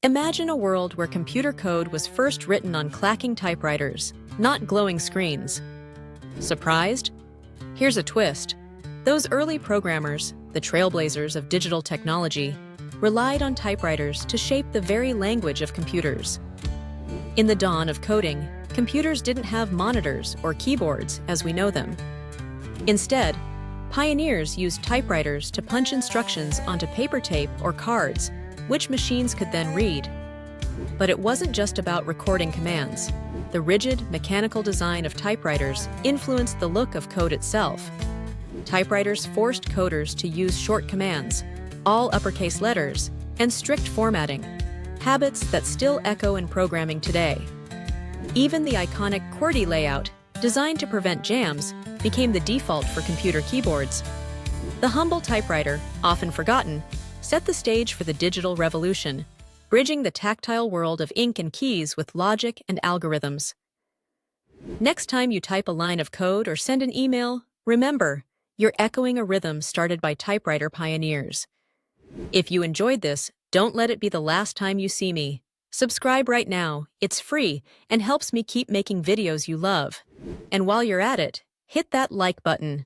Imagine a world where computer code was first written on clacking typewriters, not glowing screens. Surprised? Here's a twist. Those early programmers, the trailblazers of digital technology, relied on typewriters to shape the very language of computers. In the dawn of coding, computers didn't have monitors or keyboards as we know them. Instead, pioneers used typewriters to punch instructions onto paper tape or cards, which machines could then read. But it wasn't just about recording commands. The rigid, mechanical design of typewriters influenced the look of code itself. Typewriters forced coders to use short commands, all uppercase letters, and strict formatting, habits that still echo in programming today. Even the iconic QWERTY layout, designed to prevent jams, became the default for computer keyboards. The humble typewriter, often forgotten, set the stage for the digital revolution, bridging the tactile world of ink and keys with logic and algorithms. Next time you type a line of code or send an email, remember, you're echoing a rhythm started by typewriter pioneers. If you enjoyed this, don't let it be the last time you see me. Subscribe right now, it's free and helps me keep making videos you love. And while you're at it, hit that like button.